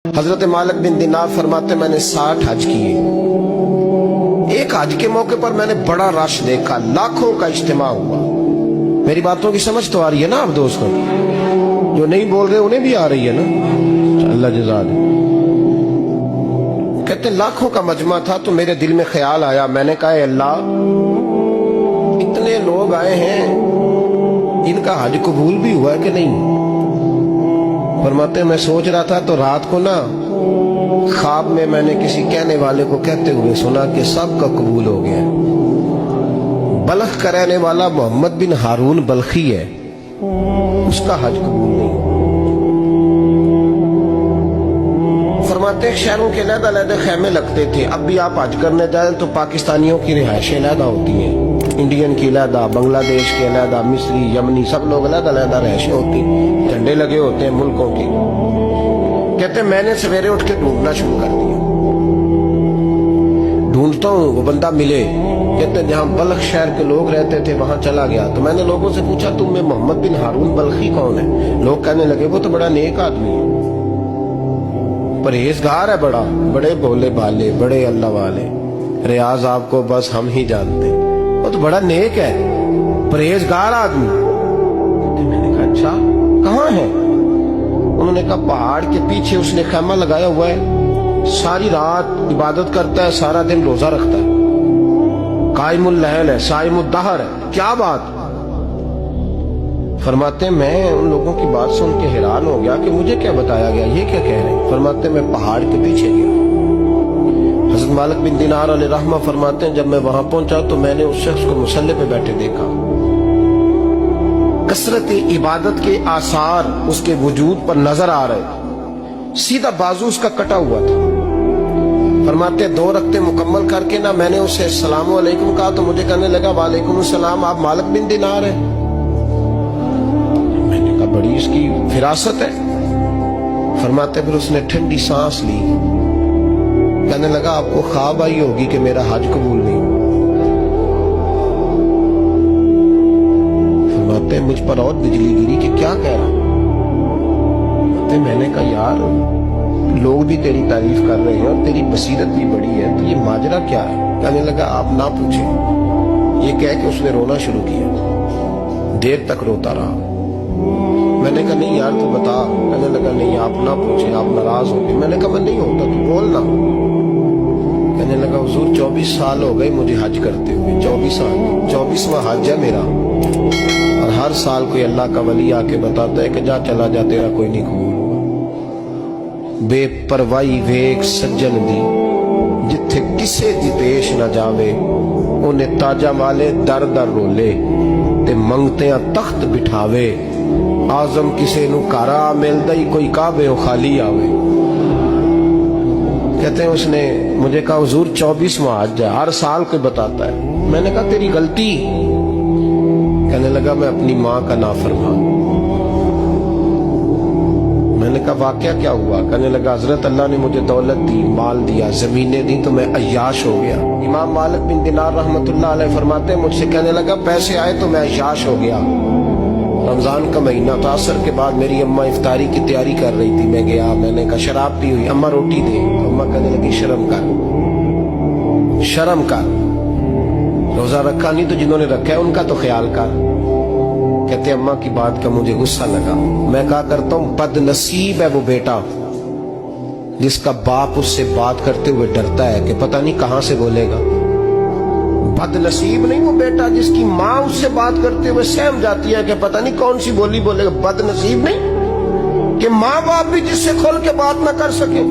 हजरत मालिक बिन दिनार फरमाते मैंने 60 हज किए। एक हज के मौके पर मैंने बड़ा रश देखा, लाखों का इज्तिमा हुआ। मेरी बातों की समझ तो आ रही है ना आप दोस्तों? जो नहीं बोल रहे उन्हें भी आ रही है ना? अल्लाह जज़ा दे। कहते लाखों का मजमा था तो मेरे दिल में ख्याल आया, मैंने कहा अल्लाह इतने लोग आए हैं, इनका हज कबूल भी हुआ है कि नहीं? फरमाते मैं सोच रहा था तो रात को ना ख्वाब में मैंने किसी कहने वाले को कहते हुए सुना कि सबका कबूल हो गया। बल्ख का रहने वाला मोहम्मद बिन हारून बल्खी है, उसका हज कबूल नहीं। फरमाते शहरों के अलग-अलग खैमे लगते थे। अब भी आप हज करने जाए तो पाकिस्तानियों की रिहाइशें अलग होती हैं, इंडियन की अलग, बांग्लादेश के अलग, मिस्री, यमनी, सब लोग अलग अलग रिहाइशें होती, झंडे लगे होते हैं मुल्कों के। कहते मैंने सवेरे उठ के ढूंढना शुरू कर दिया, ढूंढता हूँ वो बंदा मिले। कहते जहाँ बल्ख शहर के लोग रहते थे वहां चला गया। तो मैंने लोगों से पूछा तुम में मोहम्मद बिन हारून बल्खी कौन है? लोग कहने लगे वो तो बड़ा नेक आदमी है, परहेजगार है, बड़े भोले भाले, बड़े अल्लाह वाले, रियाज आपको बस हम ही जानते हैं, वो तो बड़ा नेक है, परहेजगार आदमी। मैंने कहा अच्छा कहाँ है? उन्होंने कहा पहाड़ के पीछे उसने खैमा लगाया हुआ है, सारी रात इबादत करता है, सारा दिन रोजा रखता है, कायमुल लैल है, साइमुद दहर है। क्या बात? फरमाते मैं उन लोगों की बात सुन के हैरान हो गया कि मुझे क्या बताया गया, ये क्या कह रहे हैं? फरमाते मैं पहाड़ के पीछे गया। हज़रत मालिक बिन दिनार अलैहि रहमा फरमाते हैं जब मैं वहां पहुंचा तो मैंने उस शख्स को मुसल्ले पे बैठे देखा। कसरत इबादत के आसार उसके वजूद पर नजर आ रहे, सीधा बाजू उसका कटा हुआ था। फरमाते 2 रकते मुकम्मल करके ना मैंने उसे अस्सलामु अलैकुम कहा तो मुझे कहने लगा वालेकुम सलाम, आप मालिक बिन दिनार हैं? मैंने कहा बड़ी इसकी फिरासत है। फरमाते फिर उसने ठंडी सांस ली, कहने लगा आपको ख्वाब आई होगी कि मेरा हज कबूल नहीं। फरमाते मुझ पर और बिजली गिरी कि क्या कह रहा? मैंने कहा यार लोग भी तेरी तारीफ कर रहे हैं और तेरी बसीरत भी बड़ी है, तो ये माजरा क्या है? कहने लगा आप ना पूछें। ये कह के उसने रोना शुरू किया, देर तक रोता रहा। मैंने कहा नहीं यार तू बता। कहने लगा नहीं आप ना पूछें, आप नाराज हो गए। मैंने कहा मैं नहीं होता, तू बोलना। कहने लगा हुजूर 24 साल हो गए मुझे हज करते हुए, 24 साल, 24वां हज है मेरा, और हर साल कोई अल्लाह का वली आके बताता है कि जा चला जा तेरा कोई नहीं कबूल। बेपरवाही वेख सज्जन दी, जिथे किसे दी पेश न जावे, उन्हें ताजा वाले दर दर रोले ते मंगते तख्त बिठावे। आजम किसे नु कारा मिलदा ही कोई काबे हो खाली आवे। कहते हैं उसने मुझे कहा हुजूर 24वां हज है, हर साल कोई बताता है। मैंने कहा तेरी गलती। कहने लगा मैं अपनी माँ का नाफरमान। मैंने कहा वाकया क्या हुआ? कहने लगा हजरत अल्लाह ने मुझे दौलत दी, माल दिया, जमीनें दी तो मैं अय्याश हो गया। इमाम मालिक बिन दिनार रहमतुल्लाह अलैह फरमाते हैं मुझसे कहने लगा पैसे आए तो मैं अय्याश हो गया। रमजान का महीना था, असर के बाद मेरी अम्मा इफ्तारी की तैयारी कर रही थी, मैं गया, मैंने कहा शराब पी हुई, अम्मा रोटी दे। अम्मा कहने लगी शर्म कर, शर्म कर, रोजा रखा नहीं तो जिन्होंने रखा है उनका तो ख्याल कर। कहते अम्मा की बात का मुझे गुस्सा लगा। मैं कहा करता हूं बदनसीब है वो बेटा जिसका बाप उससे बात करते हुए डरता है कि पता नहीं कहां से बोलेगा। बदनसीब नहीं वो बेटा जिसकी माँ उससे बात करते हुए सहम जाती है कि पता नहीं कौन सी बोली बोलेगा। बदनसीब नहीं कि माँ बाप भी जिससे खोल के बात ना कर सके।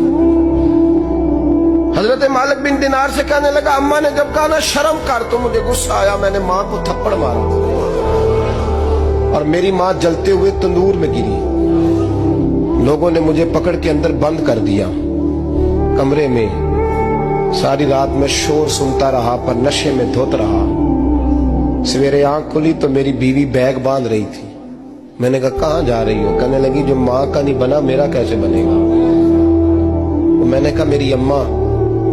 हजरत मालिक बिन दिनार से कहने लगा अम्मा ने जब कहा ना शर्म कर तो मुझे गुस्सा आया, मैंने माँ को थप्पड़ मारा और मेरी माँ जलते हुए तंदूर में गिरी। लोगों ने मुझे पकड़ के अंदर बंद कर दिया कमरे में। सारी रात में शोर सुनता रहा पर नशे में धोत रहा। सवेरे आंख खुली तो मेरी बीवी बैग बांध रही थी। मैंने कहा कहाँ जा रही हो? कहने लगी जो माँ का नहीं बना मेरा कैसे बनेगा? तो मैंने कहा मेरी अम्मा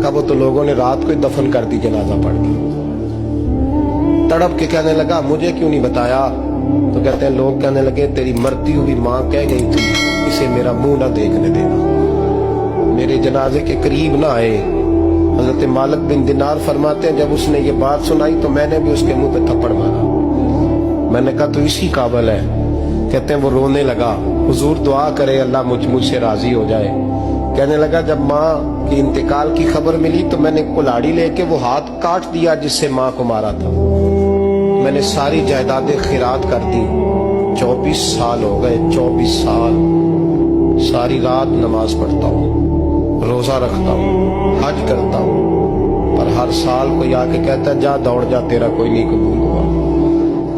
का वो तो लोगों ने रात को ही दफन कर दी जनाजा पढ़ के। तड़प के कहने लगा मुझे क्यों नहीं बताया? तो कहते हैं लोग कहने लगे तेरी मरती हुई माँ कह गई थी इसे मेरा मुंह ना देखने देना। जनाजे के करीब ना आए। हजरत मालिक बिन दिनार फरमाते हैं जब उसने ये बात सुनाई तो मैंने भी उसके मुंह पे थप्पड़ मारा। मैंने कहा तो इसी काबिल है। कहते हैं वो रोने लगा, हुजूर दुआ करे अल्लाह मुझसे राजी हो जाए। कहने लगा जब माँ की इंतकाल की खबर मिली तो मैंने कुल्हाड़ी लेके वो हाथ काट दिया जिससे माँ को मारा था। मैंने सारी जायदादें खिरात कर दी। 24 साल हो गए, 24 साल सारी रात नमाज पढ़ता हूँ, रोजा रखता हूँ, हज करता हूँ, पर हर साल कोई आके कहता है जा दौड़ जा, तेरा कोई नहीं कबूल हुआ।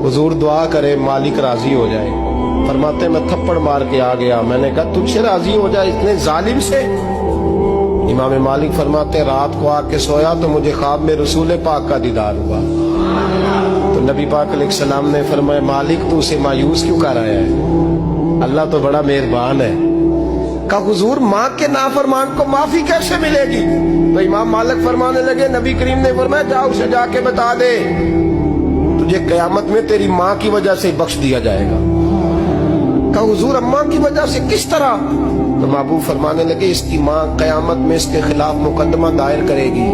हुजूर दुआ करे मालिक राजी हो जाए। फरमाते मैं थप्पड़ मार के आ गया। मैंने कहा तुझसे राजी हो जाए इतने जालिम से? इमाम मालिक फरमाते रात को आके सोया तो मुझे ख्वाब में रसूल पाक का दीदार हुआ। तो नबी पाक अलैहिस्सलाम ने फरमाया मालिक तू उसे मायूस क्यों कर आया है? अल्लाह तो बड़ा मेहरबान है। कहा हुजूर माँ के नाफरमान को माफी कैसे मिलेगी? तो इमाम मालिक फरमाने लगे नबी करीम ने फरमाया जा उसे जाके बता दे तुझे कयामत में तेरी माँ की वजह से बख्श दिया जाएगा। कहा हुजूर अम्मा की वजह से किस तरह? तो महबूब फरमाने लगे इसकी माँ कयामत में इसके खिलाफ मुकदमा दायर करेगी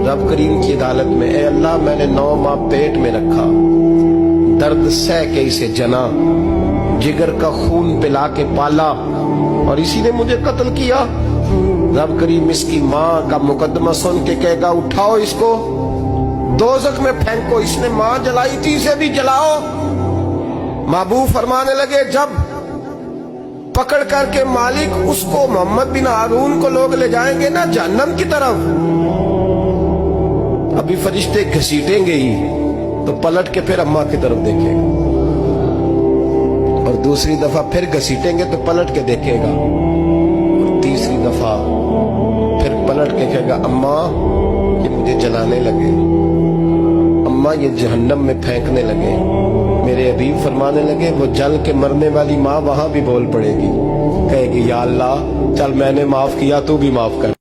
रब करीम की अदालत में। ए अल्लाह मैंने 9 माह पेट में रखा, दर्द सह के इसे जना, जिगर का खून पिला के पाला और इसी ने मुझे कत्ल किया। रब करीम इसकी माँ का मुकदमा सुन के कहेगा उठाओ इसको दोज़ख में फेंको, इसने माँ जलाई थी इसे भी जलाओ। महबूब फरमाने लगे जब पकड़ करके मालिक उसको मोहम्मद बिन हारून को लोग ले जाएंगे ना जहन्नम की तरफ, अभी फरिश्ते घसीटेंगे ही तो पलट के फिर अम्मा की तरफ देखेगा और दूसरी दफा फिर घसीटेंगे तो पलट के देखेगा और तीसरी दफा फिर पलट के कहेगा अम्मा ये मुझे जलाने लगे, अम्मा ये जहन्नम में फेंकने लगे। मेरे हबीब फरमाने लगे वो जल के मरने वाली माँ वहां भी बोल पड़ेगी, कहेगी या अल्लाह चल मैंने माफ किया तू भी माफ कर।